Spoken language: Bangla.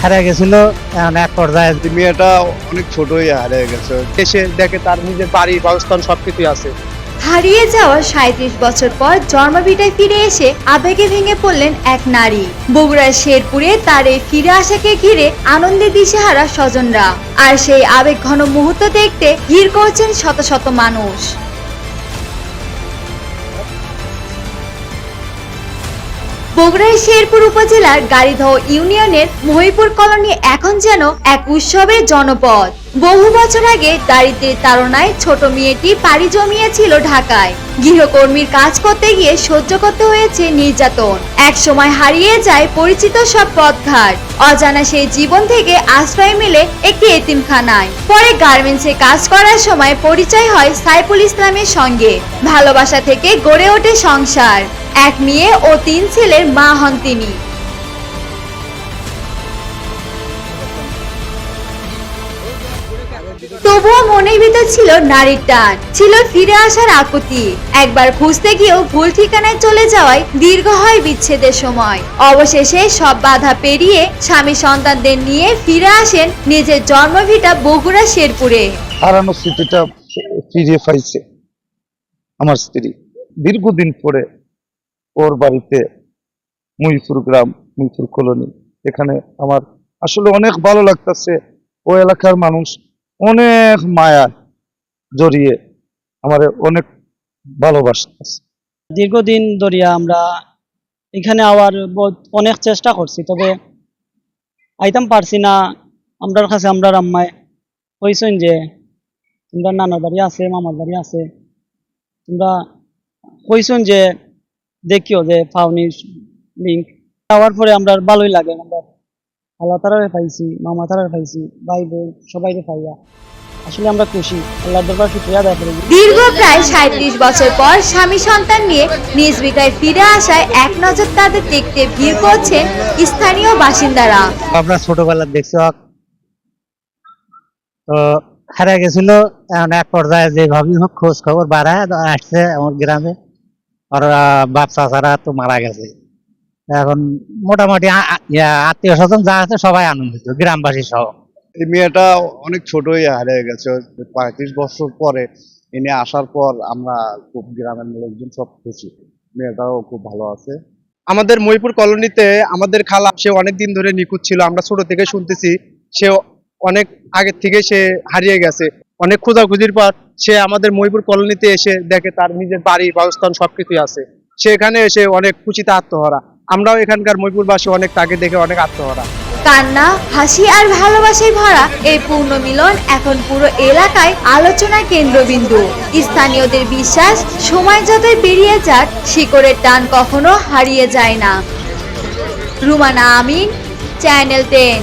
হারিয়ে গেছিল। এখন এক পর্যায়ে মেয়েটা অনেক ছোটই হারিয়ে গেছে। এসে দেখে তার নিজের বাড়ি বাসস্থান সবকিছুই আছে। হারিয়ে যাওয়ার ৩৭ বছর পর জন্মভিটায় ফিরে এসে আবেগে ভেঙে পড়লেন এক নারী। বগুড়ার শেরপুরে তার এই ফিরে আসাকে ঘিরে আনন্দে দিশেহারা স্বজনরা। আর সেই আবেগ ঘন মুহূর্ত দেখতে ভিড় করছেন শত শত মানুষ। বগুড়ার শেরপুর উপজেলার গাড়িদহ ইউনিয়নের মহিপুর কলোনি এখন যেন এক উৎসবের জনপদ। বহু বছর আগে দারিদ্রের তাড়নায় ছোট মেয়েটি পাড়ি জমিয়েছিল ঢাকায়। গৃহকর্মীর কাজ করতে গিয়ে সহ্য করতে হয়েছে নির্যাতন। এক সময় হারিয়ে যায় পরিচিত সব পথঘাট। অজানা সেই জীবন থেকে আশ্রয় মিলে একটি এতিমখানায়। পরে গার্মেন্টসে কাজ করার সময় পরিচয় হয় সাইফুল ইসলামের সঙ্গে। ভালোবাসা থেকে গড়ে ওঠে সংসার। এক মেয়ে ও 3 ছেলের মা হন তিনি। তবুও মনের ভিতর ছিল নারীর টান, ছিল ফিরে আসার আকুতি। একবার খুঁজতে গিয়েও ভুল ঠিকানায় চলে যাওয়ায় দীর্ঘ হয় বিচ্ছেদের সময়। অবশেষে সব বাধা পেরিয়ে স্বামী সন্তানদের নিয়ে ফিরে আসেন নিজের জন্মভিটা বগুড়া শেরপুরে। হারানো স্মৃতিটা ফিরে পাইছে আমার স্ত্রী। দীর্ঘদিন পরে ওর বাড়িতে মহিপুর গ্রাম, মহিপুর কলোনি, এখানে আমার আসলে অনেক ভালো লাগতেছে। ও এলাকার মানুষ অনেক মায়া জড়িয়ে আমার অনেক ভালোবাসতেছে। দীর্ঘদিন ধরিয়া আমরা এখানে আবার অনেক চেষ্টা করছি, তবে আইতাম পারছি না। আমরার কাছে আমরা আম্মায় কইছেন যে তোমরা নানার বাড়ি আছে, মামার বাড়ি আছে, তোমরা কইছেন যে দেখিও যে পাওনি লিঙ্ক। যাওয়ার পরে আমরা ভালোই লাগে। আমরা আল্লাহ তারারে পাইছি, মামা তারারে পাইছি, ভাই বোন সবাইকে পাইয়া আসলে আমরা খুশি। আল্লাহর দরবার শুকরিয়া আদায় করি। দীর্ঘ প্রায় ৩৭ বছর পর স্বামী সন্তান নিয়ে নিজ ভিটায় ফিরে আসায় এক নজর তাদের দেখতে ভিড় করছেন স্থানীয় বাসিন্দারা। আমরা ছোটবেলা দেখছি তো হারিয়ে গেছিল। এখন এক পর্যায়ে যেভাবে হোক খোঁজ খবর বাড়ায় আসছে আমার গ্রামে। আর বাপ চাচারা তো মারা গেছে। এখন মোটামুটি আত্মীয় স্বজন যা আছে সবাই আনন্দিত, গ্রামবাসী সহ। এই মেয়েটা অনেক ছোটই হারিয়ে গেছে। ৩৫ বছর পরে এনে আসার পর আমরা খুব গ্রামের লোকজন সব খুশি। মেয়েটাও খুব ভালো আছে। আমাদের মহিপুর কলোনিতে আমাদের খালা, সে অনেকদিন ধরে নিখোঁজ ছিল। আমরা ছোট থেকে শুনতেছি সে অনেক আগে থেকে সে হারিয়ে গেছে। অনেক খোঁজাখুঁজির পর সে আমাদের মহিপুর কলোনিতে এসে দেখে তার নিজের বাড়ি বাসস্থান সবকিছুই আছে। সে এখানে এসে অনেক খুশিতে আত্মহারা। আমরাও এখানকার মহিপুরবাসী অনেক তাকে দেখে অনেক আত্মহারা। কান্না, হাসি আর ভালোবাসায় ভরা এই পূর্ণ মিলন এখন পুরো এলাকায় আলোচনার কেন্দ্রবিন্দু। স্থানীয়দের বিশ্বাস, সময় যতই পেরিয়ে যাক শিকড়ের টান কখনো হারিয়ে যায় না। রুমানা আমিন, চ্যানেল 10।